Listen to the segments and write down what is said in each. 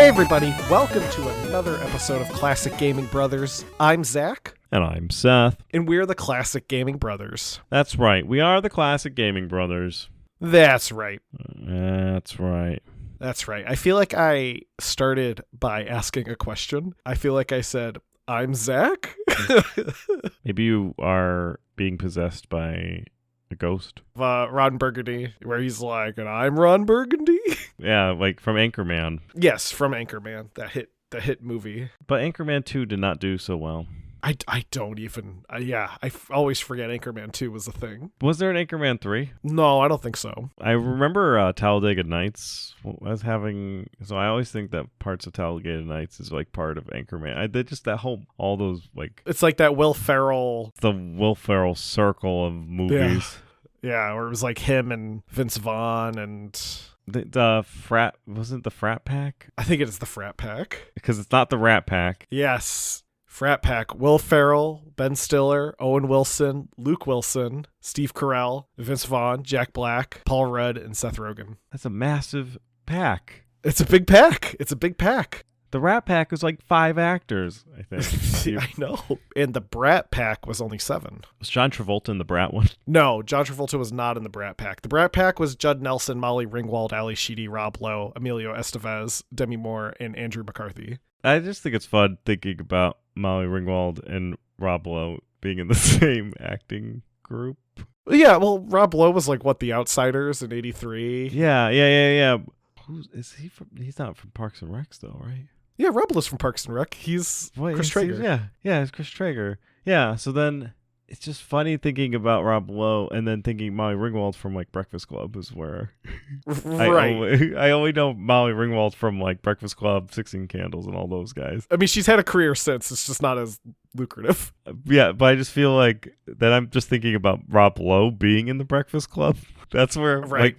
Hey everybody, welcome to another episode of Classic Gaming Brothers. I'm Zach. And I'm Seth. And we're the Classic Gaming Brothers. That's right. We are the Classic Gaming Brothers. That's right. That's right. That's right. I feel like I started by asking a question. I feel like I said, I'm Zach. Maybe you are being possessed by a ghost. Ron Burgundy, where he's like, and I'm Ron Burgundy. Yeah, like from Anchorman. Yes, from Anchorman, the hit movie. But Anchorman 2 did not do so well. I don't even, I always forget Anchorman 2 was a thing. Was there an Anchorman 3? No, I don't think so. I remember Talladega Nights was having, so I always think that parts of Talladega Nights is like part of Anchorman. I did just that whole, all those like. It's like that Will Ferrell. The Will Ferrell circle of movies. Yeah, where it was like him and Vince Vaughn and. The frat, wasn't the Frat Pack? I think it is the Frat Pack. Because it's not the Rat Pack. Yes. Frat Pack, Will Ferrell, Ben Stiller, Owen Wilson, Luke Wilson, Steve Carell, Vince Vaughn, Jack Black, Paul Rudd, and Seth Rogen. That's a massive pack. It's a big pack. It's a big pack. The Rat Pack was like 5 actors, I think. I know. And the Brat Pack was only 7. Was John Travolta in the Brat one? No, John Travolta was not in the Brat Pack. The Brat Pack was Judd Nelson, Molly Ringwald, Ali Sheedy, Rob Lowe, Emilio Estevez, Demi Moore, and Andrew McCarthy. I just think it's fun thinking about Molly Ringwald and Rob Lowe being in the same acting group. Yeah, well, Rob Lowe was like, The Outsiders in 83. Yeah. Is he from? He's not from Parks and Recs though, right? Yeah, Rob Lowe's from Parks and Rec. He's Chris Traeger. Yeah, it's Chris Traeger. Yeah, so then it's just funny thinking about Rob Lowe and then thinking Molly Ringwald from like Breakfast Club is where right. I only know Molly Ringwald from like Breakfast Club, 16 Candles, and all those guys. I mean, she's had a career since. It's just not as lucrative. Yeah, but I just feel like that I'm just thinking about Rob Lowe being in the Breakfast Club. That's where right.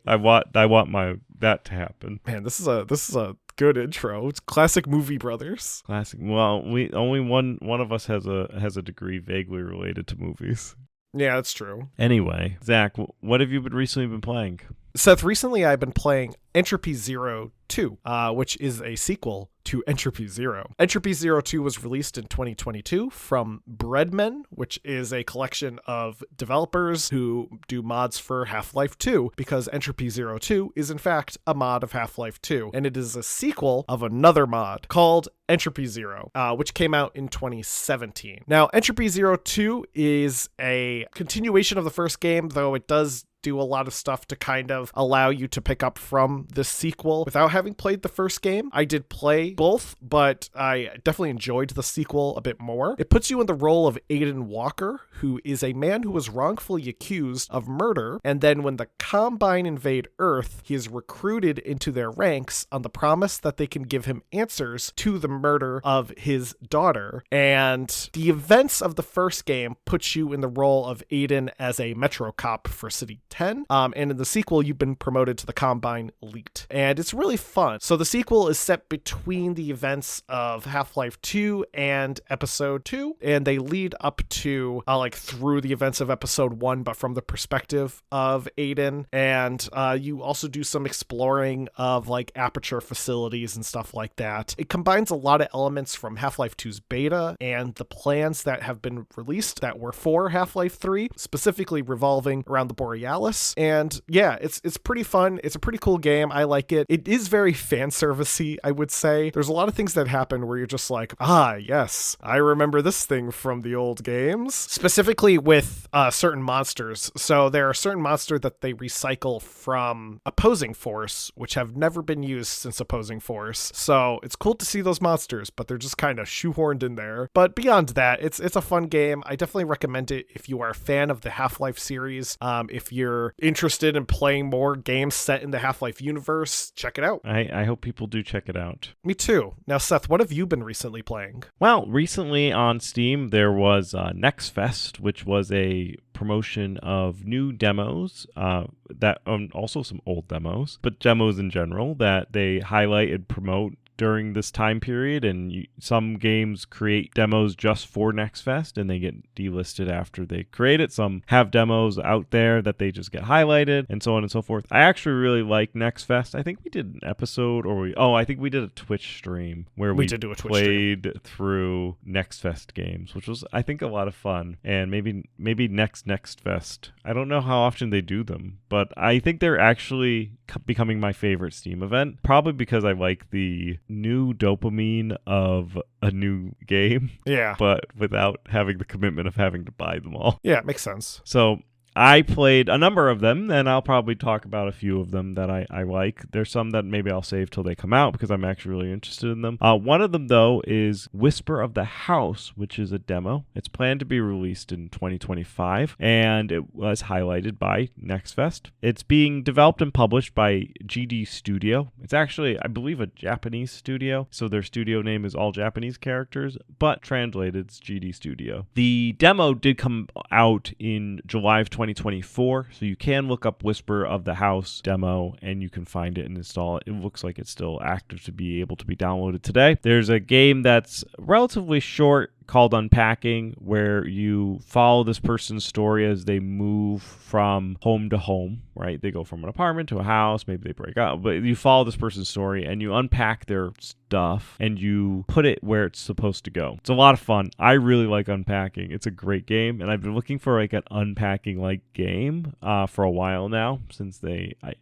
I want that to happen. Man, this is a good intro. It's Classic Movie Brothers. Classic. Well, we only one of us has a degree vaguely related to movies. Yeah, that's true. Anyway, Zach, what have you recently been playing? Seth, recently I've been playing Entropy Zero 2, which is a sequel to Entropy Zero. Entropy Zero 2 was released in 2022 from Breadmen, which is a collection of developers who do mods for Half-Life 2, because Entropy Zero 2 is in fact a mod of Half-Life 2, and it is a sequel of another mod called Entropy Zero, which came out in 2017. Now, Entropy Zero 2 is a continuation of the first game, though it does do a lot of stuff to kind of allow you to pick up from the sequel without having played the first game. I did play both, but I definitely enjoyed the sequel a bit more. It puts you in the role of Aiden Walker, who is a man who was wrongfully accused of murder, and then when the Combine invade Earth, he is recruited into their ranks on the promise that they can give him answers to the murder of his daughter. And the events of the first game puts you in the role of Aiden as a Metro cop for City 10, and in the sequel you've been promoted to the Combine Elite, and it's really fun. So the sequel is set between the events of Half-Life 2 and Episode 2, and they lead up to through the events of Episode 1, but from the perspective of Aiden. And you also do some exploring of like Aperture facilities and stuff like that. It combines a lot of elements from Half-Life 2's beta and the plans that have been released that were for Half-Life 3, specifically revolving around the Borealis. And yeah, it's pretty fun. It's a pretty cool game. I like it. It is very fan servicey, I would say. There's a lot of things that happen where you're just like, yes, I remember this thing from the old games. Specifically with certain monsters. So there are certain monsters that they recycle from Opposing Force, which have never been used since Opposing Force. So it's cool to see those monsters, but they're just kind of shoehorned in there. But beyond that, it's a fun game. I definitely recommend it if you are a fan of the Half-Life series. If you're interested in playing more games set in the Half-Life universe, check it out. I hope people do check it out. Me too. Now, Seth, what have you been recently playing? Well, recently on Steam, there was Next Fest, which was a promotion of new demos, that also some old demos, but demos in general that they highlight and promote during this time period, and some games create demos just for Next Fest and they get delisted after they create it. Some have demos out there that they just get highlighted and so on and so forth. I actually really like Next Fest. I think we did an episode I think we did a Twitch stream where we did do a Twitch played stream through Next Fest games, which was, I think, a lot of fun. And maybe next Fest. I don't know how often they do them, but I think they're actually becoming my favorite Steam event, probably because I like the new dopamine of a new game, but without having the commitment of having to buy them all. Yeah, it makes sense. So I played a number of them, and I'll probably talk about a few of them that I like. There's some that maybe I'll save till they come out because I'm actually really interested in them. One of them, though, is Whisper of the House, which is a demo. It's planned to be released in 2025, and it was highlighted by Next Fest. It's being developed and published by GD Studio. It's actually, I believe, a Japanese studio, so their studio name is all Japanese characters, but translated, it's GD Studio. The demo did come out in July of 2024, so you can look up Whisper of the House demo and you can find it and install it. It looks like it's still active to be able to be downloaded today. There's a game that's relatively short called Unpacking, where you follow this person's story as they move from home to home, right? They go from an apartment to a house, maybe they break up, but you follow this person's story and you unpack their stuff and you put it where it's supposed to go. It's a lot of fun. I really like Unpacking. It's a great game, and I've been looking for like an Unpacking-like game for a while now, since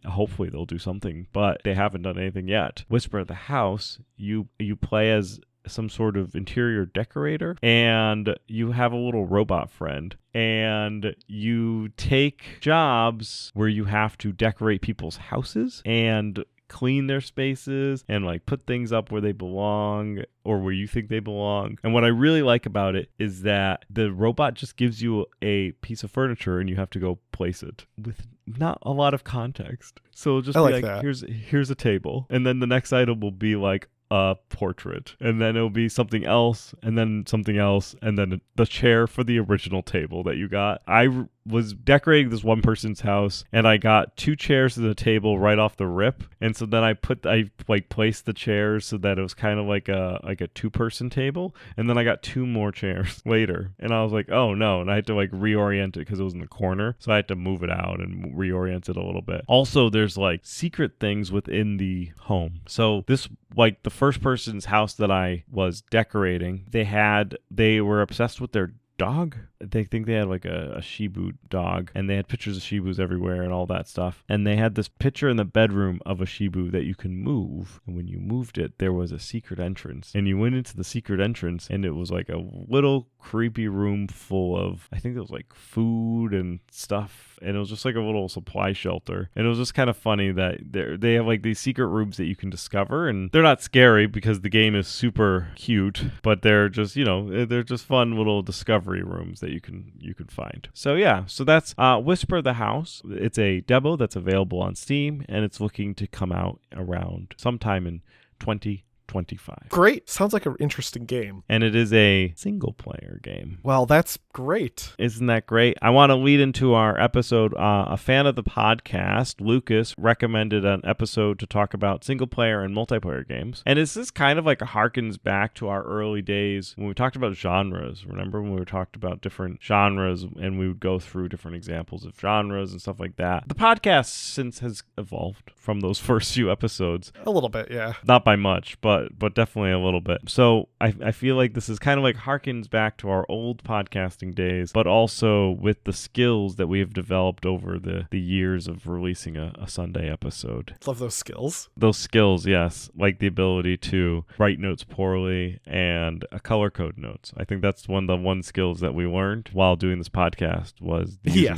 hopefully they'll do something, but they haven't done anything yet. Whisper of the House, you play as some sort of interior decorator, and you have a little robot friend, and you take jobs where you have to decorate people's houses and clean their spaces and like put things up where they belong or where you think they belong. And what I really like about it is that the robot just gives you a piece of furniture and you have to go place it with not a lot of context. So it'll just be like here's a table, and then the next item will be like a portrait, and then it'll be something else, and then something else, and then the chair for the original table that you got. I was decorating this one person's house, and I got 2 chairs and a table right off the rip, and so then I placed the chairs so that it was kind of like a 2-person table, and then I got 2 more chairs later, and I was like, oh no, and I had to like reorient it because it was in the corner, so I had to move it out and reorient it a little bit. Also, there's like secret things within the home. So this, like the first person's house that I was decorating, they were obsessed with their dog. They think they had like a Shibu dog, and they had pictures of Shibus everywhere and all that stuff. And they had this picture in the bedroom of a Shibu that you can move. And when you moved it, there was a secret entrance. And you went into the secret entrance, and it was like a little creepy room full of, I think it was like food and stuff. And it was just like a little supply shelter. And it was just kind of funny that they have like these secret rooms that you can discover. And they're not scary because the game is super cute, but they're just, they're just fun little discovery rooms that you can find. So yeah, so that's Whisper the House. It's a demo that's available on Steam, and it's looking to come out around sometime in 2025. Great. Sounds like an interesting game. And it is a single player game. Well, that's great. Isn't that great? I want to lead into our episode. A fan of the podcast, Lucas, recommended an episode to talk about single player and multiplayer games. And this is kind of like a harkens back to our early days when we talked about genres. Remember when we talked about different genres and we would go through different examples of genres and stuff like that? The podcast since has evolved from those first few episodes. A little bit, yeah. Not by much, but definitely a little bit. So I feel like this is kind of like harkens back to our old podcasting days, but also with the skills that we have developed over the years of releasing a Sunday episode. Love those skills. Those skills, yes. Like the ability to write notes poorly and color code notes. I think that's one of the skills that we learned while doing this podcast was using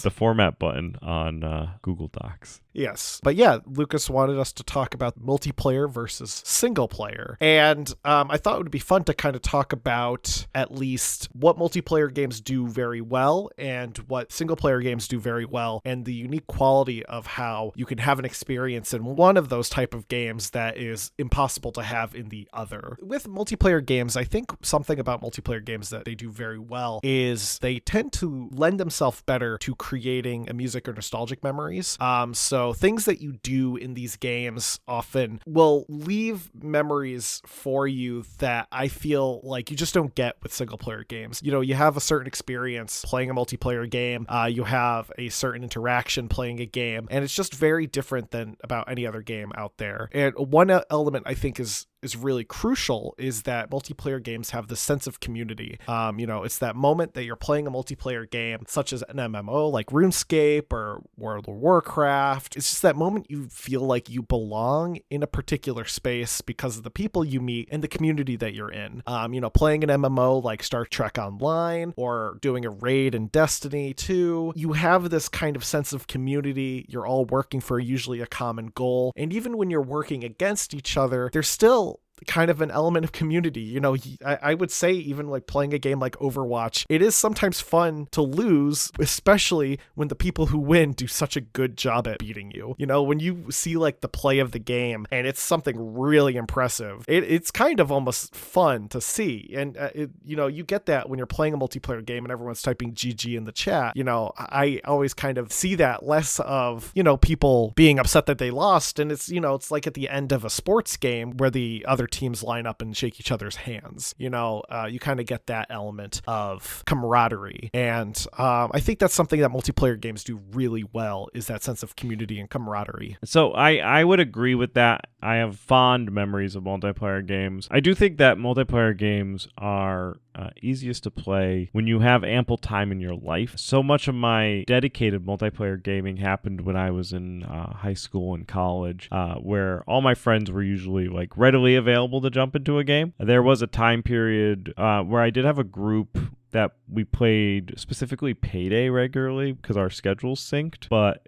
the format button on Google Docs. Yes. But yeah, Lucas wanted us to talk about multiplayer versus single player. And I thought it would be fun to kind of talk about at least what multiplayer games do very well and what single player games do very well, and the unique quality of how you can have an experience in one of those type of games that is impossible to have in the other. With multiplayer games, I think something about multiplayer games that they do very well is they tend to lend themselves better to creating a music or nostalgic memories. So things that you do in these games often will leave memories for you that I feel like you just don't get with single player games. You know, you have a certain experience playing a multiplayer game, you have a certain interaction playing a game, and it's just very different than about any other game out there. And one element I think is really crucial is that multiplayer games have this sense of community. It's that moment that you're playing a multiplayer game, such as an MMO like RuneScape or World of Warcraft. It's just that moment you feel like you belong in a particular space because of the people you meet and the community that you're in. Playing an MMO like Star Trek Online or doing a raid in Destiny 2, you have this kind of sense of community. You're all working for usually a common goal. And even when you're working against each other, there's still kind of an element of community. I would say even like playing a game like Overwatch, it is sometimes fun to lose, especially when the people who win do such a good job at beating you. When you see like the play of the game and it's something really impressive, it's kind of almost fun to see. And you get that when you're playing a multiplayer game and everyone's typing GG in the chat. I always kind of see that less of people being upset that they lost, and it's like at the end of a sports game where the other teams line up and shake each other's hands. You kind of get that element of camaraderie. And I think that's something that multiplayer games do really well, is that sense of community and camaraderie. So I would agree with that. I have fond memories of multiplayer games. I do think that multiplayer games are easiest to play when you have ample time in your life. So much of my dedicated multiplayer gaming happened when I was in high school and college, where all my friends were usually like readily available to jump into a game. There was a time period where I did have a group that we played specifically Payday regularly because our schedules synced, but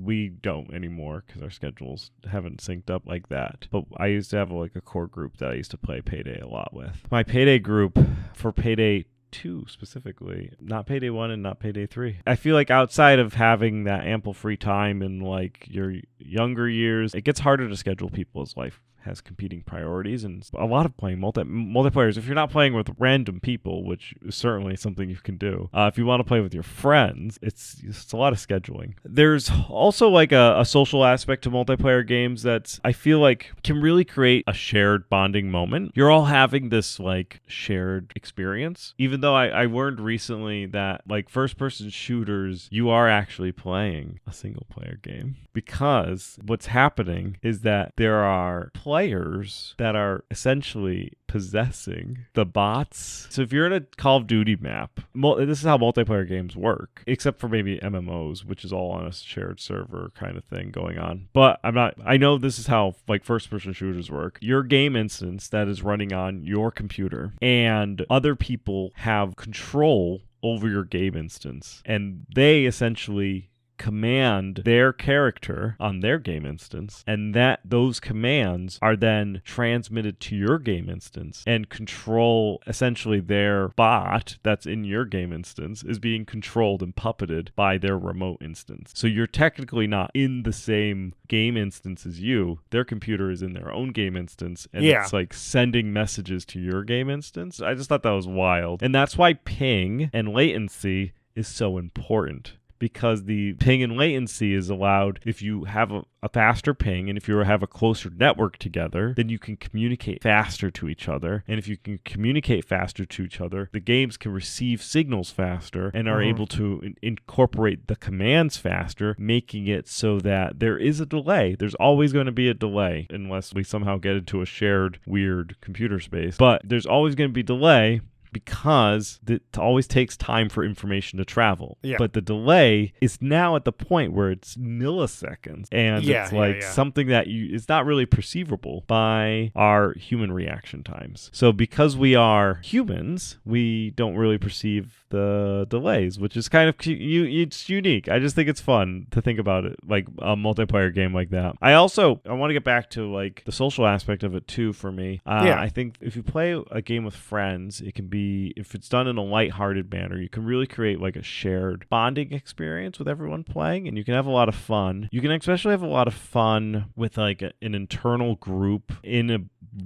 we don't anymore because our schedules haven't synced up like that. But I used to have a core group that I used to play Payday a lot with. My Payday group for Payday 2 specifically, not Payday 1 and not Payday 3. I feel like outside of having that ample free time in like your younger years, it gets harder to schedule people's life has competing priorities, and a lot of playing multiplayers, if you're not playing with random people, which is certainly something you can do, if you want to play with your friends, it's a lot of scheduling. There's also like a social aspect to multiplayer games that I feel like can really create a shared bonding moment. You're all having this like shared experience, even though I learned recently that like first person shooters, you are actually playing a single player game, because what's happening is that there are players that are essentially possessing the bots. So if you're in a Call of Duty map, this is how multiplayer games work, except for maybe MMOs, which is all on a shared server kind of thing going on. But I know this is how like first person shooters work. Your game instance that is running on your computer, and other people have control over your game instance, and they essentially command their character on their game instance, and that those commands are then transmitted to your game instance and control essentially their bot that's in your game instance is being controlled and puppeted by their remote instance. So you're technically not in the same game instance as you. Their computer is in their own game instance, and it's like sending messages to your game instance. I just thought that was wild. And that's why ping and latency is so important, because the ping and latency is allowed if you have a faster ping, and if you have a closer network together, then you can communicate faster to each other. And if you can communicate faster to each other, the games can receive signals faster and are able to incorporate the commands faster, making it so that there is a delay. There's always going to be a delay unless we somehow get into a shared weird computer space. But there's always going to be delay, because it always takes time for information to travel. Yeah. But the delay is now at the point where it's milliseconds, and it's like something that is not really perceivable by our human reaction times. So because we are humans, we don't really perceive the delays, which is kind of it's unique. I just think it's fun to think about it like a multiplayer game like that. I want to get back to like the social aspect of it too for me. I think if you play a game with friends, it can be, if it's done in a lighthearted manner, you can really create like a shared bonding experience with everyone playing, and you can have a lot of fun. You can especially have a lot of fun with like an internal group in a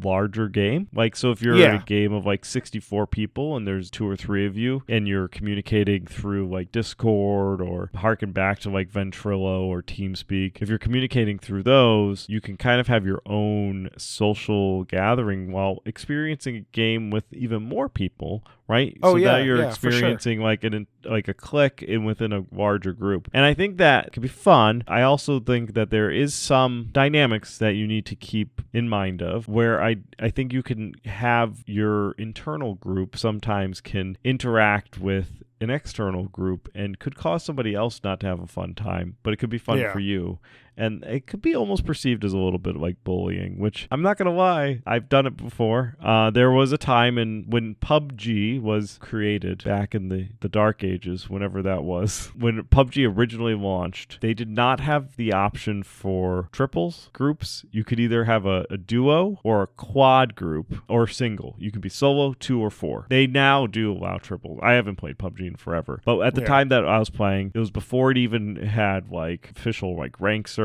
larger game. Like, so if you're in a game of like 64 people and there's 2 or 3 of you and you're communicating through like Discord or harken back to like Ventrilo or TeamSpeak, if you're communicating through those, you can kind of have your own social gathering while experiencing a game with even more people, right? Oh, so yeah, now you're yeah, for sure. experiencing like like a click within a larger group. And I think that could be fun. I also think that there is some dynamics that you need to keep in mind of, where I think you can have your internal group sometimes can interact with an external group and could cause somebody else not to have a fun time, but it could be fun for you. And it could be almost perceived as a little bit like bullying, which I'm not going to lie, I've done it before. There was a time when PUBG was created back in the dark ages, whenever that was. When PUBG originally launched, they did not have the option for triples groups. You could either have a duo or a quad group or single. You could be solo, 2 or 4. They now do allow triples. I haven't played PUBG in forever. But at the time that I was playing, it was before it even had like official like rank servers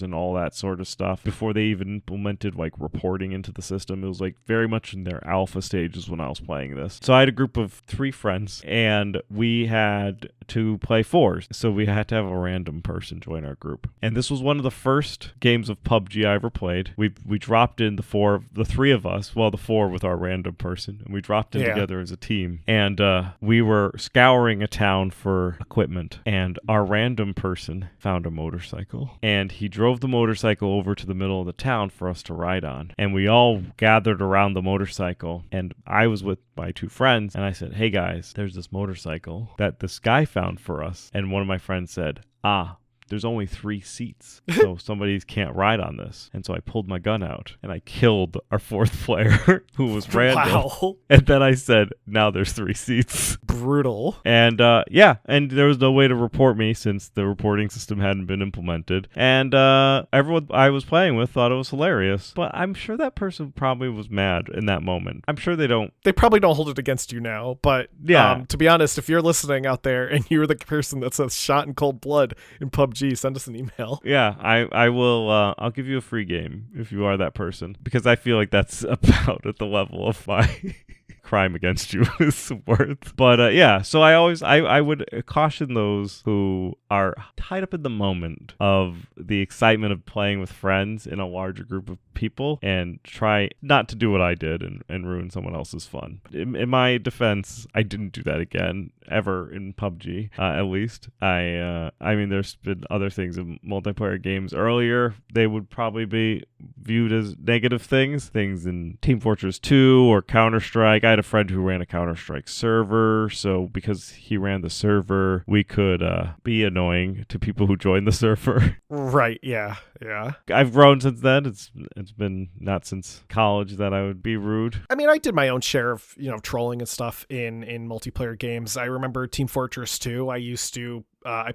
and all that sort of stuff. Before they even implemented like reporting into the system, it was like very much in their alpha stages when I was playing this. So I had a group of 3 friends and we had to play 4s. So we had to have a random person join our group. And this was one of the first games of PUBG I ever played. We dropped in the 3 of us, well, the 4 with our random person, and we dropped in together as a team. And we were scouring a town for equipment, and our random person found a motorcycle, and he drove the motorcycle over to the middle of the town for us to ride on. And we all gathered around the motorcycle, and I was with my 2 friends, and I said, "Hey guys, there's this motorcycle that this guy found for us." And one of my friends said, "There's only 3 seats, so somebody can't ride on this." And so I pulled my gun out and I killed our 4th player who was random. Wow. And then I said, "Now there's 3 seats." Brutal. And and there was no way to report me since the reporting system hadn't been implemented. And everyone I was playing with thought it was hilarious. But I'm sure that person probably was mad in that moment. I'm sure they probably don't hold it against you now. But to be honest, if you're listening out there and you're the person that says shot in cold blood in PUBG, send us an email. Yeah, I will. I'll give you a free game if you are that person, because I feel like that's about at the level of my crime against you is worth. But so I would caution those who are tied up in the moment of the excitement of playing with friends in a larger group of people and try not to do what I did and ruin someone else's fun. In my defense, I didn't do that again ever in PUBG, at least. I mean, there's been other things in multiplayer games earlier. They would probably be viewed as negative things in Team Fortress 2 or Counter-Strike. I had a friend who ran a Counter-Strike server, so because he ran the server, we could be annoying to people who joined the server. Right, yeah. I've grown since then. It's been not since college that I would be rude. I mean, I did my own share of, trolling and stuff in multiplayer games. I remember Team Fortress 2. I used to I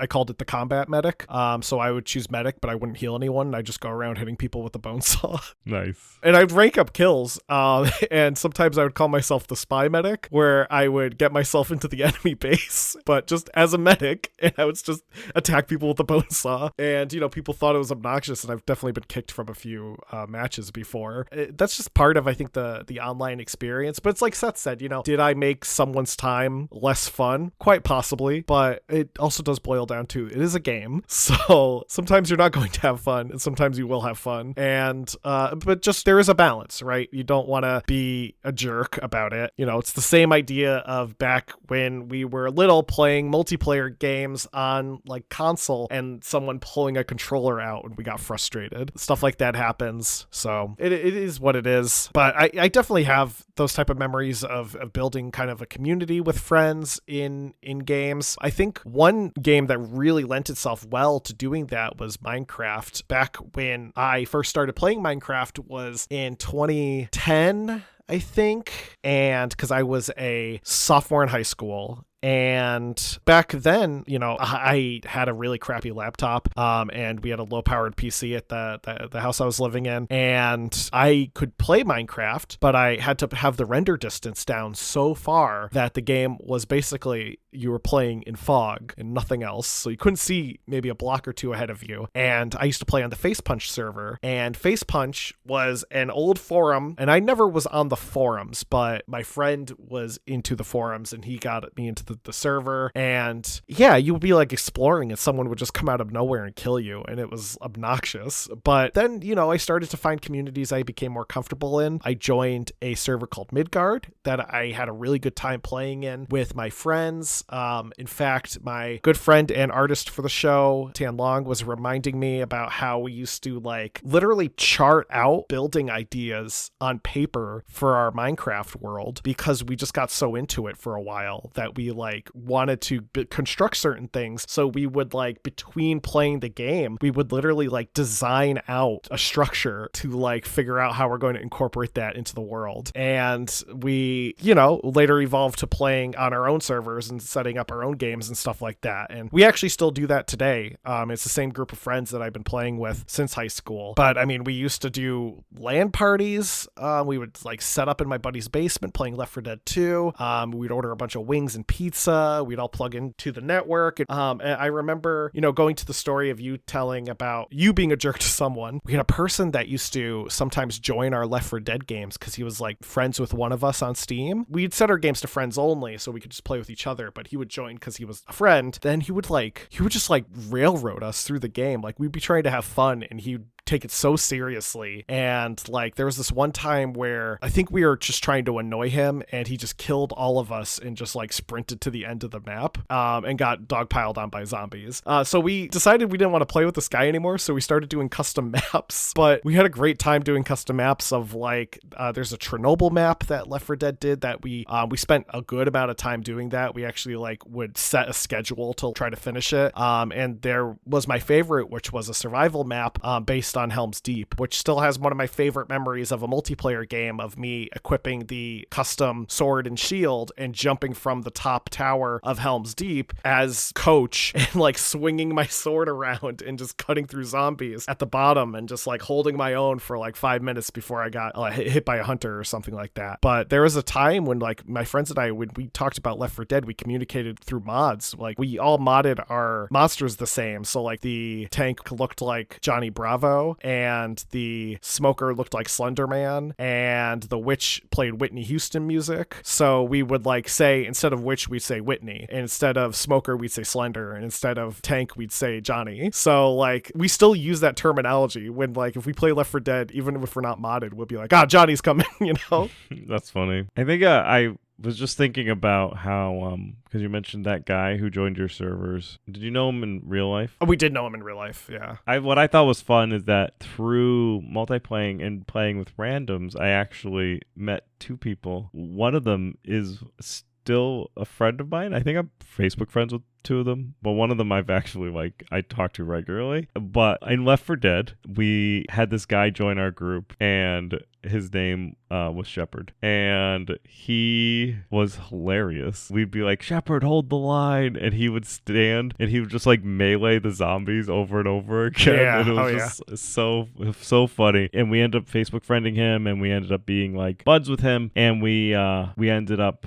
called it the combat medic. So I would choose medic, but I wouldn't heal anyone. I'd just go around hitting people with the bone saw. Nice. And I'd rank up kills. And sometimes I would call myself the spy medic, where I would get myself into the enemy base, but just as a medic, and I would just attack people with the bone saw. And, people thought it was obnoxious, and I've definitely been kicked from a few matches before. That's just part of, I think, the online experience. But it's like Seth said, did I make someone's time less fun? Quite possibly, but it also does boil down to it is a game, so sometimes you're not going to have fun and sometimes you will have fun, and but just there is a balance, right? You don't want to be a jerk about it. It's the same idea of back when we were little playing multiplayer games on like console and someone pulling a controller out when we got frustrated. Stuff like that happens, so it is what it is. But I definitely have those type of memories of building kind of a community with friends in games. I think one game that really lent itself well to doing that was Minecraft. Back when I first started playing Minecraft was in 2010, I think, and because I was a sophomore in high school, And back then, I had a really crappy laptop, and we had a low-powered PC at the house I was living in, and I could play Minecraft, but I had to have the render distance down so far that the game was basically you were playing in fog and nothing else, so you couldn't see maybe a block or two ahead of you. And I used to play on the Face Punch server, and Face Punch was an old forum, and I never was on the forums, but my friend was into the forums, and he got me into the server. And yeah, you would be like exploring, and someone would just come out of nowhere and kill you, and it was obnoxious. But then, I started to find communities I became more comfortable in. I joined a server called Midgard that I had a really good time playing in with my friends. In fact, my good friend and artist for the show, Tan Long, was reminding me about how we used to like literally chart out building ideas on paper for our Minecraft world, because we just got so into it for a while that we like wanted to construct certain things. So we would like, between playing the game, we would literally like design out a structure to like figure out how we're going to incorporate that into the world. And we, later evolved to playing on our own servers and setting up our own games and stuff like that. And we actually still do that today. It's the same group of friends that I've been playing with since high school. But I mean, we used to do LAN parties. We would like set up in my buddy's basement playing Left 4 Dead 2. We'd order a bunch of wings and pizza. We'd all plug into the network. And I remember, going to the story of you telling about you being a jerk to someone. We had a person that used to sometimes join our Left 4 Dead games because he was like friends with one of us on Steam. We'd set our games to friends only so we could just play with each other, but he would join because he was a friend. Then he would just like railroad us through the game. Like, we'd be trying to have fun, and he'd take it so seriously. And like, there was this one time where I think we were just trying to annoy him, and he just killed all of us and just like sprinted to the end of the map, and got dogpiled on by zombies. So we decided we didn't want to play with this guy anymore, so we started doing custom maps. But we had a great time doing custom maps of like, there's a Chernobyl map that Left 4 Dead did that we spent a good amount of time doing that. We actually like would set a schedule to try to finish it. And there was my favorite, which was a survival map based on Helm's Deep, which still has one of my favorite memories of a multiplayer game of me equipping the custom sword and shield and jumping from the top tower of Helm's Deep as coach and like swinging my sword around and just cutting through zombies at the bottom and just like holding my own for like 5 minutes before I got hit by a hunter or something like that. But there was a time when like my friends and I, when we talked about Left 4 Dead, we communicated through mods. Like, we all modded our monsters the same. So like, the tank looked like Johnny Bravo, and the smoker looked like Slender Man, and the witch played Whitney Houston music. So we would like say, instead of witch, we'd say Whitney, and instead of smoker, we'd say Slender, and instead of tank, we'd say Johnny. So like, we still use that terminology when like, if we play Left 4 Dead, even if we're not modded, we'll be like, Johnny's coming. That's funny. I think I was just thinking about how, because you mentioned that guy who joined your servers. Did you know him in real life? Oh, we did know him in real life, yeah. What I thought was fun is that through multiplaying and playing with randoms, I actually met two people. One of them is still a friend of mine. I think I'm Facebook friends with two of them, but one of them I talk to regularly. But in Left 4 Dead, we had this guy join our group, and his name was Shepard, and he was hilarious. We'd be like, Shepard, hold the line, and he would stand and he would just like melee the zombies over and over again. Yeah. And it was just so funny. And we ended up Facebook friending him, and we ended up being like buds with him, and we ended up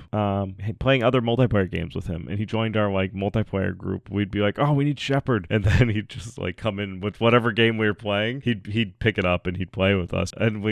playing other multiplayer games with him, and he joined our like multiplayer group. We'd be like, oh, we need Shepard, and then he'd just like come in with whatever game we were playing. He'd pick it up and he'd play with us, and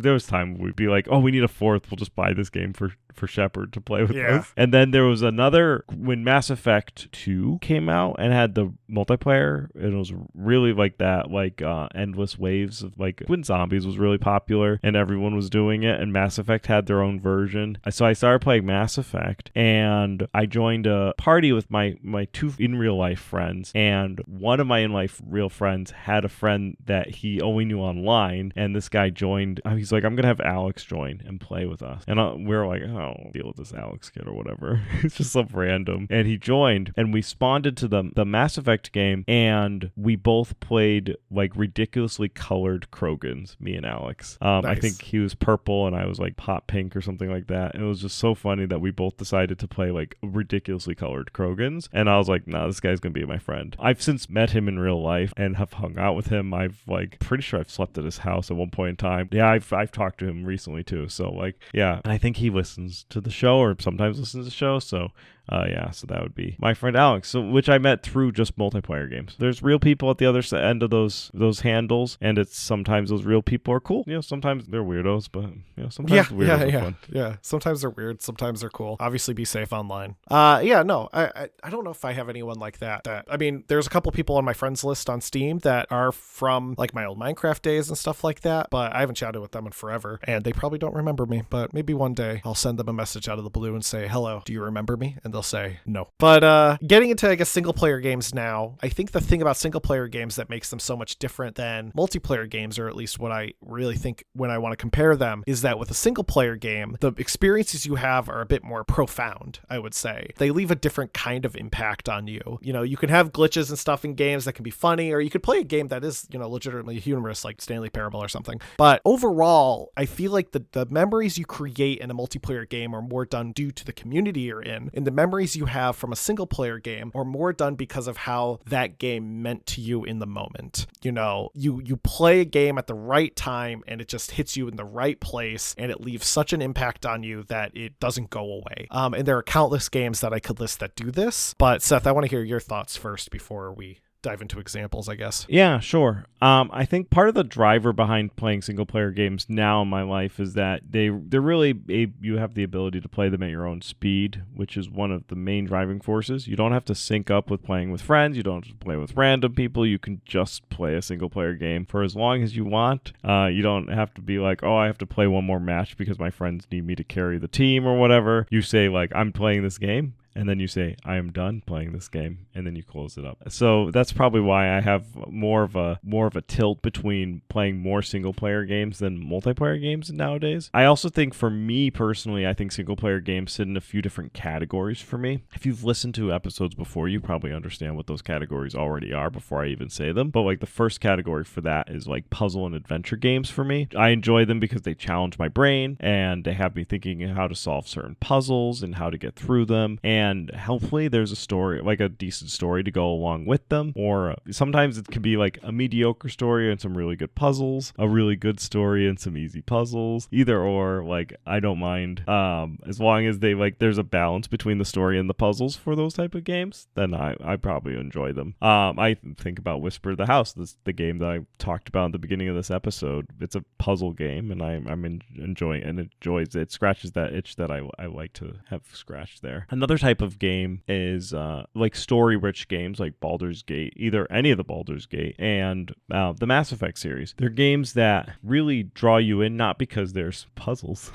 there was time we'd be like, oh, we need a fourth, we'll just buy this game for Shepard to play with us. And then there was another, when Mass Effect 2 came out and had the multiplayer, and it was really like that, like endless waves of like Twin Zombies was really popular and everyone was doing it, and Mass Effect had their own version. So I started playing Mass Effect, and I joined a party with my two in real life friends, and one of my in life real friends had a friend that he only knew online, and this guy joined. He's like, I'm gonna have Alex join and play with us, and we were like, oh, I'll deal with this Alex kid or whatever. It's just some random, and he joined, and we spawned into the Mass Effect Effect game, and we both played like ridiculously colored Krogans, me and Alex. I Nice. think he was purple and I was like hot pink or something like that. It was just so funny that we both decided to play like ridiculously colored Krogans, and I was like, nah, this guy's gonna be my friend. I've since met him in real life and have hung out with him. I've like pretty sure I've slept at his house at one point in time. Yeah, I've talked to him recently too. So like, yeah, and I think he listens to the show or sometimes listens to the show. So so that would be my friend Alex, which I met through just multiplayer games. There's real people at the other end of those handles, and it's sometimes those real people are cool. Sometimes they're weirdos, but sometimes weirdos are fun. Yeah, sometimes they're weird, sometimes they're cool. Obviously, be safe online. I don't know if I have anyone like that. I mean, there's a couple people on my friends list on Steam that are from like my old Minecraft days and stuff like that, but I haven't chatted with them in forever, and they probably don't remember me. But maybe one day I'll send them a message out of the blue and say, "Hello, do you remember me?" And they'll say no. But getting into, I guess, single player games now, I think the thing about single player games that makes them so much different than multiplayer games, or at least what I really think when I want to compare them, is that with a single player game, the experiences you have are a bit more profound, I would say. They leave a different kind of impact on you. You can have glitches and stuff in games that can be funny, or you could play a game that is, legitimately humorous, like Stanley Parable or something. But overall, I feel like the memories you create in a multiplayer game are more done due to the community you're in, and the memories you have from a single player game are more done because of how that game meant to you in the moment. You play a game at the right time and it just hits you in the right place, and it leaves such an impact on you that it doesn't go away. And there are countless games that I could list that do this, but Seth, I want to hear your thoughts first before we dive into examples, I guess. Yeah, sure. I think part of the driver behind playing single player games now in my life is that they're really you have the ability to play them at your own speed, which is one of the main driving forces. You don't have to sync up with playing with friends. You don't have to play with random people. You can just play a single player game for as long as you want. You don't have to be like, oh, I have to play one more match because my friends need me to carry the team or whatever. You say like, I'm playing this game, and then you say, I am done playing this game, and then you close it up. So that's probably why I have more of a tilt between playing more single player games than multiplayer games nowadays. I also think for me personally, I think single player games sit in a few different categories for me. If you've listened to episodes before, you probably understand what those categories already are before I even say them. But like the first category for that is like puzzle and adventure games for me. I enjoy them because they challenge my brain and they have me thinking how to solve certain puzzles and how to get through them. And hopefully there's a story, like a decent story to go along with them. Or sometimes it can be like a mediocre story and some really good puzzles, a really good story and some easy puzzles. Either or, like, I don't mind. As long as there's a balance between the story and the puzzles for those type of games, then I probably enjoy them. I think about Whisper of the House, the game that I talked about in the beginning of this episode. It's a puzzle game, and I'm enjoying it, and it scratches that itch that I like to have scratched there. Another type of game is like story-rich games like Baldur's Gate, either any of the Baldur's Gate and the Mass Effect series. They're games that really draw you in, not because there's puzzles,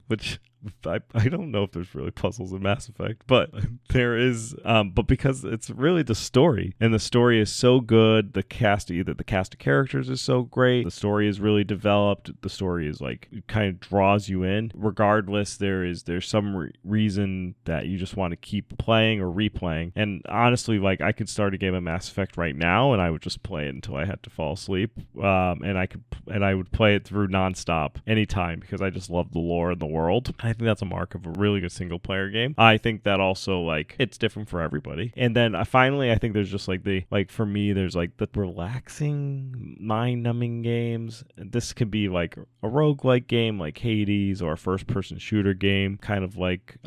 which I don't know if there's really puzzles in Mass Effect, but there is, but because it's really the story, and the story is so good, the cast of characters is so great, the story is really developed, the story is like, it kind of draws you in. Regardless, there's some reason that you just want to keep playing or replaying. And honestly, like, I could start a game of Mass Effect right now, and I would just play it until I had to fall asleep, and I would play it through nonstop anytime because I just love the lore and the world. I think that's a mark of a really good single player game. I think that also, like, it's different for everybody. And then finally, I think there's just for me, there's like the relaxing, mind-numbing games. This could be like a roguelike game like Hades, or a first-person shooter game, kind of like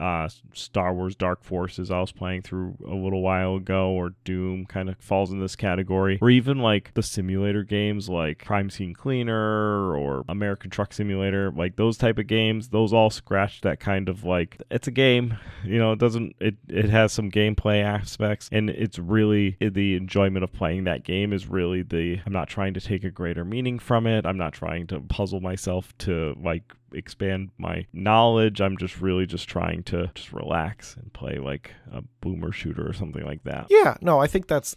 Star Wars Dark Forces I was playing through a little while ago, or Doom kind of falls in this category. Or even like the simulator games like Crime Scene Cleaner or American Truck Simulator, like those type of games, those all scratch that kind of like, it's a game, it has some gameplay aspects, and it's really the enjoyment of playing that game is really I'm not trying to take a greater meaning from it. I'm not trying to puzzle myself to like expand my knowledge. I'm just really just trying to just relax and play like a boomer shooter or something like that. Yeah, no, I think that's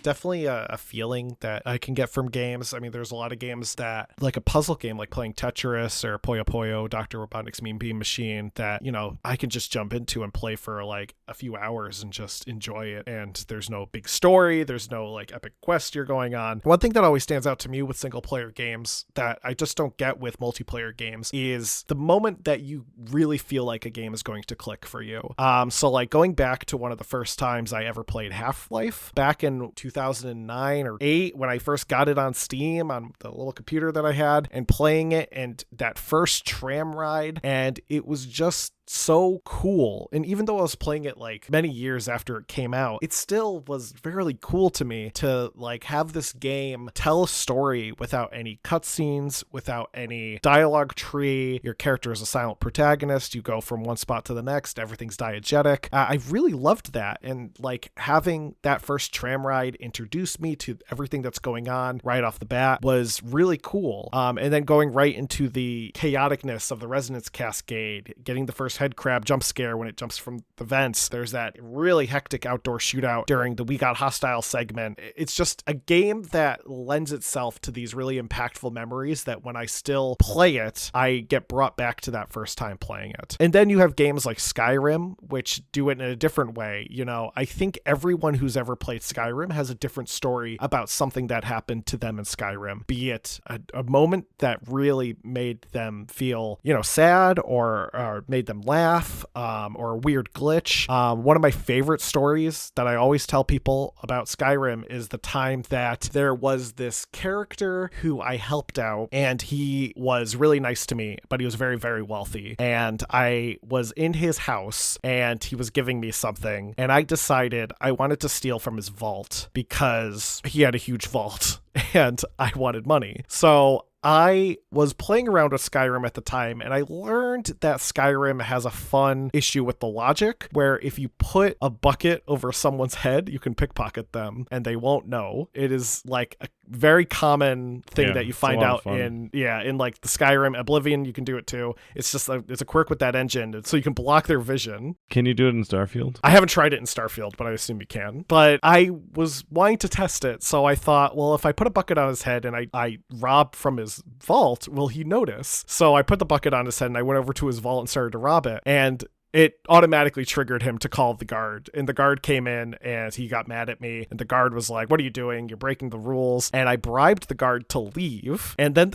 definitely a feeling that I can get from games. I mean, there's a lot of games that, like a puzzle game, like playing Tetris or Puyo Puyo, Dr. Robotnik's Mean Bean Machine, that, I can just jump into and play for like a few hours and just enjoy it. And there's no big story. There's no like epic quest you're going on. One thing that always stands out to me with single player games that I just don't get with multiplayer games is the moment that you really feel like a game is going to click for you. So like going back to one of the first times I ever played Half-Life back in 2009 or 8 when I first got it on Steam on the little computer that I had, and playing it, and that first tram ride, and it was just so cool. And even though I was playing it like many years after it came out, it still was very cool to me to like have this game tell a story without any cutscenes, without any dialogue tree. Your character is a silent protagonist. You go from one spot to the next. Everything's diegetic. I really loved that. And like having that first tram ride introduce me to everything that's going on right off the bat was really cool. And then going right into the chaoticness of the resonance cascade, getting the first head crab jump scare when it jumps from the vents. There's that really hectic outdoor shootout during the We Got Hostile segment. It's just a game that lends itself to these really impactful memories that when I still play it, I get brought back to that first time playing it. And then you have games like Skyrim, which do it in a different way. I think everyone who's ever played Skyrim has a different story about something that happened to them in Skyrim, be it a moment that really made them feel, sad or made them laugh, or a weird glitch. One of my favorite stories that I always tell people about Skyrim is the time that there was this character who I helped out, and he was really nice to me, but he was very, very wealthy. And I was in his house, and he was giving me something, and I decided I wanted to steal from his vault because he had a huge vault, and I wanted money. So I was playing around with Skyrim at the time, and I learned that Skyrim has a fun issue with the logic where if you put a bucket over someone's head, you can pickpocket them and they won't know. It is like a very common thing that you find out in like the Skyrim. Oblivion, you can do it too. It's just it's a quirk with that engine, so you can block their vision. Can you do it in Starfield? I haven't tried it in Starfield, but I assume you can. But I was wanting to test it, so I thought, well, if I put a bucket on his head and I rob from his vault, will he notice? So I put the bucket on his head and I went over to his vault and started to rob it, and it automatically triggered him to call the guard. And the guard came in and he got mad at me. And the guard was like, "What are you doing? You're breaking the rules." And I bribed the guard to leave. And then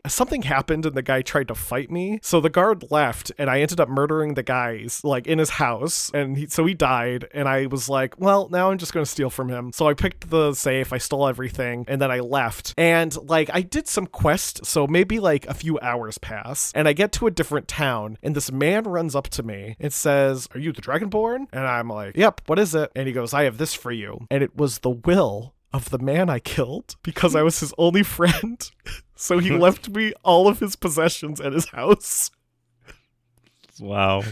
something happened and the guy tried to fight me. So the guard left and I ended up murdering the guys like in his house. And so he died. And I was like, well, now I'm just going to steal from him. So I picked the safe. I stole everything. And then I left. And like I did some quest. So maybe like a few hours pass. And I get to a different town. And this man runs up to me. It says, "Are you the Dragonborn?" And I'm like, "Yep, what is it?" And he goes, "I have this for you." And it was the will of the man I killed because I was his only friend. So he left me all of his possessions at his house. Wow.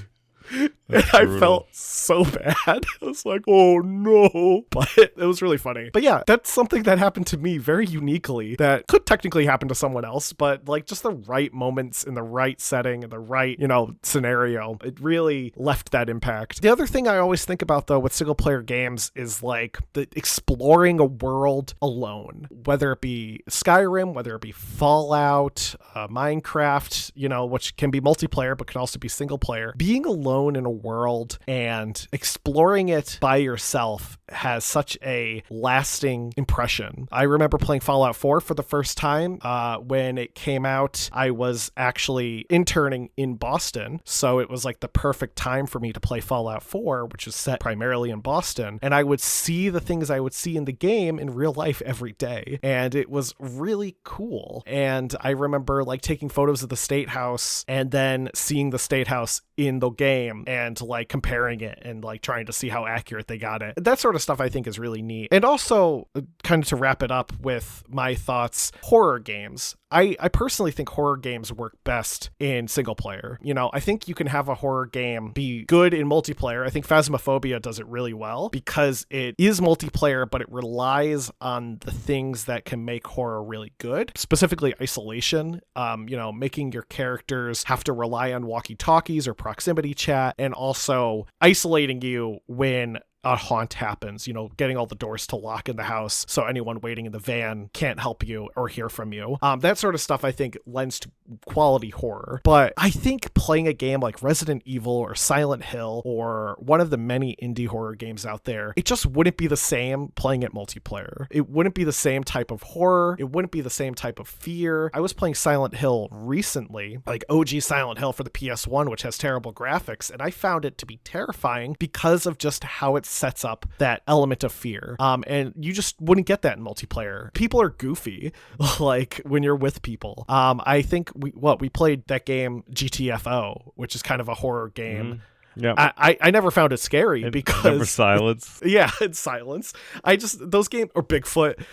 And I felt so bad. I was like, oh no. But it was really funny. But yeah, that's something that happened to me very uniquely that could technically happen to someone else, but like just the right moments in the right setting and the right, scenario, it really left that impact. The other thing I always think about though with single player games is like the exploring a world alone, whether it be Skyrim, whether it be Fallout, Minecraft, which can be multiplayer but can also be single player. Being alone in a world and exploring it by yourself has such a lasting impression. I remember playing Fallout 4 for the first time. When it came out, I was actually interning in Boston, so it was like the perfect time for me to play Fallout 4, which is set primarily in Boston, and I would see the things I would see in the game in real life every day, and it was really cool. And I remember like taking photos of the State House and then seeing the State House in the game, and and like comparing it and like trying to see how accurate they got it. That sort of stuff I think is really neat. And also, kind of to wrap it up with my thoughts, horror games. I personally think horror games work best in single player. You know, I think you can have a horror game be good in multiplayer. I think Phasmophobia does it really well because it is multiplayer, but it relies on the things that can make horror really good, specifically isolation, you know, making your characters have to rely on walkie-talkies or proximity chat, and also isolating you when a haunt happens, you know, getting all the doors to lock in the house so anyone waiting in the van can't help you or hear from you. That sort of stuff I think lends to quality horror. But I think playing a game like Resident Evil or Silent Hill or one of the many indie horror games out there, it just wouldn't be the same playing it multiplayer. It wouldn't be the same type of horror. It wouldn't be the same type of fear. I was playing Silent Hill recently, like OG Silent Hill for the PS1, which has terrible graphics, and I found it to be terrifying because of just how it's sets up that element of fear. And you just wouldn't get that in multiplayer. People are goofy, like when you're with people. I think we played that game GTFO, which is kind of a horror game. Yeah, I never found it scary because never silence. Yeah, it's silence. I just those games or Bigfoot,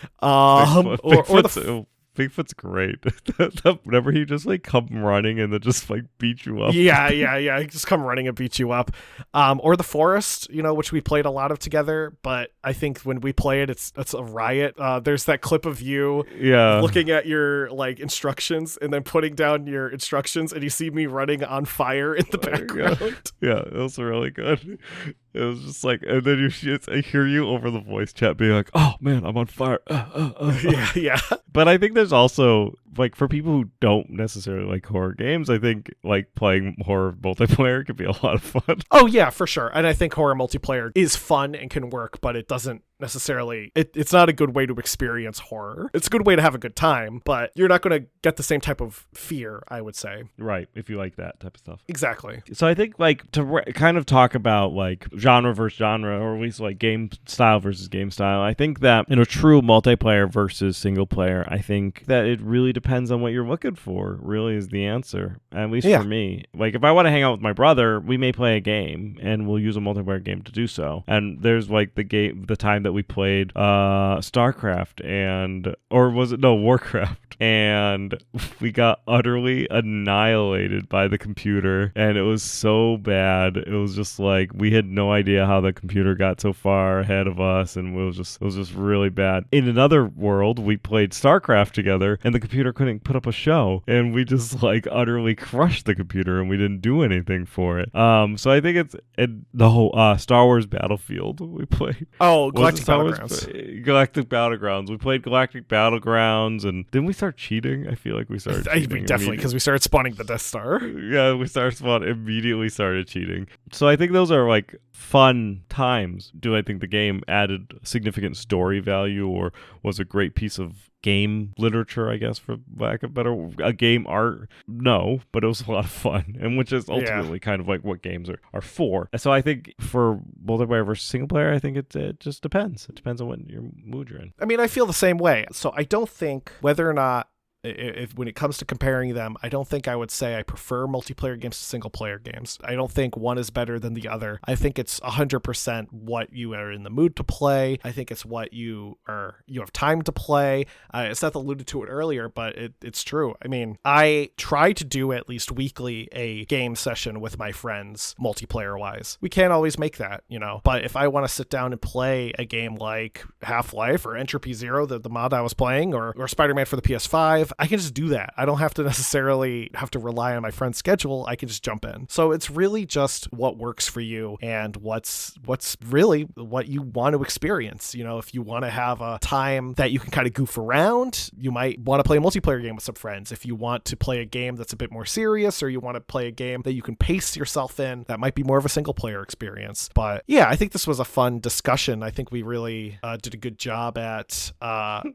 Bigfoot's great. Whenever he just like come running and then just like beat you up. Yeah. He just come running and beat you up. Or The Forest, you know, which we played a lot of together. But I think when we play it, it's a riot. There's that clip of you looking at your like instructions and then putting down your instructions, and you see me running on fire in the background. Yeah, it was really good. It was just like, and then I hear you over the voice chat being like, "Oh man, I'm on fire." Yeah. But I think there's also like for people who don't necessarily like horror games, I think like playing horror multiplayer could be a lot of fun. Oh yeah, for sure. And I think horror multiplayer is fun and can work, but it doesn't necessarily it's not a good way to experience horror. It's a good way to have a good time, but you're not going to get the same type of fear, I would say. Right, if you like that type of stuff. Exactly. So I think like to kind of talk about like genre versus genre, or at least like game style versus game style, I think that in a true multiplayer versus single player, I think that it really depends on what you're looking for, really is the answer. At least for me. Like if I want to hang out with my brother, we may play a game and we'll use a multiplayer game to do so. And there's like the time that we played StarCraft Warcraft, and we got utterly annihilated by the computer, and it was so bad. It was just like we had no idea how the computer got so far ahead of us, and it was just really bad. In another world, we played StarCraft together, and the computer couldn't put up a show, and we just like utterly crushed the computer, and we didn't do anything for it. So I think the whole Star Wars Battlefield we played. Oh, Galactic Battlegrounds. Galactic Battlegrounds. We played Galactic Battlegrounds, and didn't we start cheating? I feel like we started cheating. Definitely, because we started spawning the Death Star. Yeah, we immediately started cheating. So I think those are like fun times. Do I think the game added significant story value or was a great piece of game literature, I guess, for lack of better, a game art? No, but it was a lot of fun, and which is ultimately kind of like what games are for. So I think for multiplayer versus single player, I think it just depends. It depends on what your mood you're in. I mean, I feel the same way. So I don't think whether or not if when it comes to comparing them, I don't think I would say I prefer multiplayer games to single player games. I don't think one is better than the other. I think it's 100% what you are in the mood to play. I think it's what you have time to play. Seth alluded to it earlier, but it's true. I mean, I try to do at least weekly a game session with my friends, multiplayer wise. We can't always make that, you know, but if I want to sit down and play a game like Half-Life or Entropy Zero, the mod I was playing, or Spider-Man for the PS5, I can just do that. I don't have to necessarily have to rely on my friend's schedule. I can just jump in. So it's really just what works for you and what's really what you want to experience. You know, if you want to have a time that you can kind of goof around, you might want to play a multiplayer game with some friends. If you want to play a game that's a bit more serious, or you want to play a game that you can pace yourself in, that might be more of a single player experience. But yeah, I think this was a fun discussion. I think we really did a good job at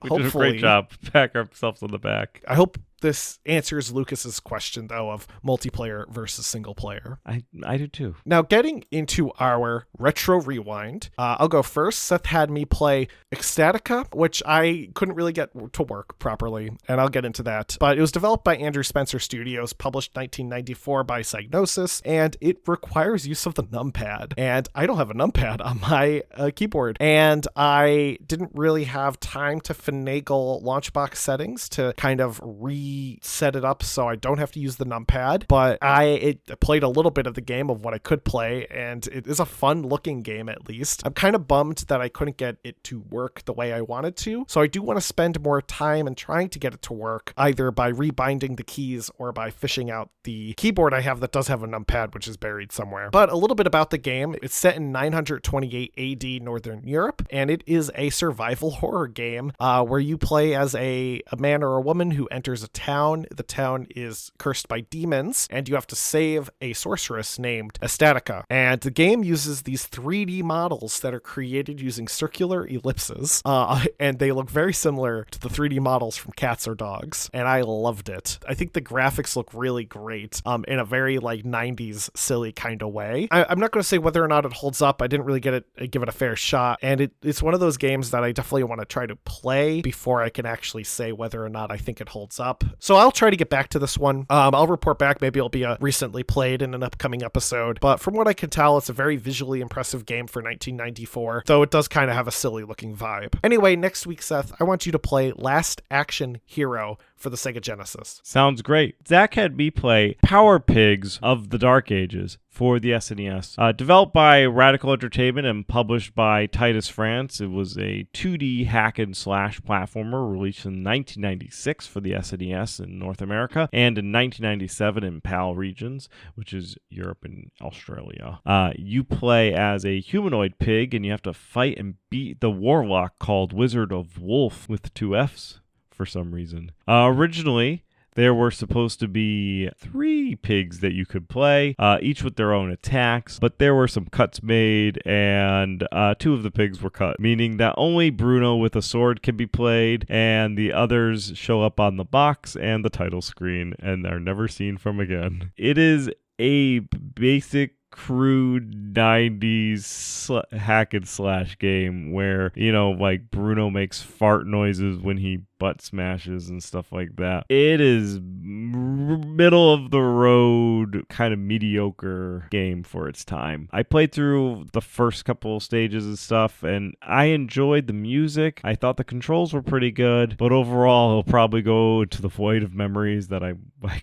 we did a great job. Pat ourselves on the back. I hope this answers Lucas's question, though, of multiplayer versus single player. I do too. Now, getting into our retro rewind, I'll go first. Seth had me play Ecstatica, which I couldn't really get to work properly, and I'll get into that. But it was developed by Andrew Spencer Studios, published 1994 by Psygnosis, and it requires use of the numpad. And I don't have a numpad on my keyboard, and I didn't really have time to finagle Launchbox settings to kind of reset it up so I don't have to use the numpad. But I played a little bit of the game of what I could play, and it is a fun looking game at least. I'm kind of bummed that I couldn't get it to work the way I wanted to, so I do want to spend more time in trying to get it to work, either by rebinding the keys or by fishing out the keyboard I have that does have a numpad, which is buried somewhere. But a little bit about the game. It's set in 928 AD Northern Europe, and it is a survival horror game where you play as a man or a woman who enters a town. The town is cursed by demons, and you have to save a sorceress named Ecstatica. And the game uses these 3D models that are created using circular ellipses, and they look very similar to the 3D models from Cats or Dogs, and I loved it. I think the graphics look really great in a very like 90s silly kind of way. I'm not going to say whether or not it holds up. I didn't really give it a fair shot, and it's one of those games that I definitely want to try to play before I can actually say whether or not I think it holds up. So I'll try to get back to this one. I'll report back. Maybe it'll be recently played in an upcoming episode, but from what I can tell, it's a very visually impressive game for 1994, though it does kind of have a silly looking vibe. Anyway, next week, Seth, I want you to play Last Action Hero for the Sega Genesis. Sounds great. Zach had me play Power Pigs of the Dark Ages for the SNES. Developed by Radical Entertainment and published by Titus France, it was a 2D hack and slash platformer released in 1996 for the SNES in North America and in 1997 in PAL regions, which is Europe and Australia. You play as a humanoid pig, and you have to fight and beat the warlock called Wizard of Wolf with 2 Fs. For some reason. Originally, there were supposed to be 3 pigs that you could play, each with their own attacks, but there were some cuts made, and 2 of the pigs were cut, meaning that only Bruno with a sword can be played, and the others show up on the box and the title screen, and are never seen from again. It is a basic crude 90s hack and slash game where, like Bruno makes fart noises when he butt smashes and stuff like that. It is middle of the road, kind of mediocre game for its time. I played through the first couple of stages and stuff, and I enjoyed the music. I thought the controls were pretty good, but overall it'll probably go into the void of memories that I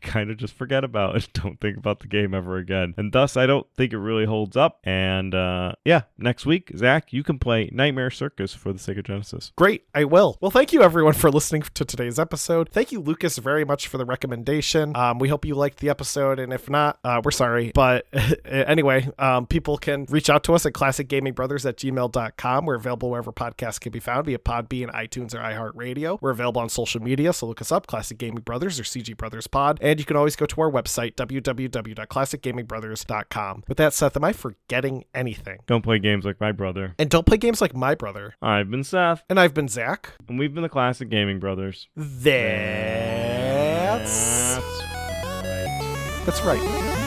kind of just forget about and don't think about the game ever again. And thus, I don't think it really holds up. And next week, Zach, you can play Nightmare Circus for the Sega Genesis. Great, I will. Well, thank you everyone for listening to today's episode. Thank you, Lucas, very much for the recommendation. We hope you liked the episode, and if not, we're sorry. But anyway, people can reach out to us at classicgamingbrothers@gmail.com. We're available wherever podcasts can be found, via Podbean, iTunes, or iHeartRadio. We're available on social media, so look us up, Classic Gaming Brothers or CG Brothers Pod. And you can always go to our website, www.classicgamingbrothers.com. With that, Seth, am I forgetting anything? Don't play games like my brother. And don't play games like my brother. I've been Seth. And I've been Zach. And we've been the Classic Gaming Brothers. That's right.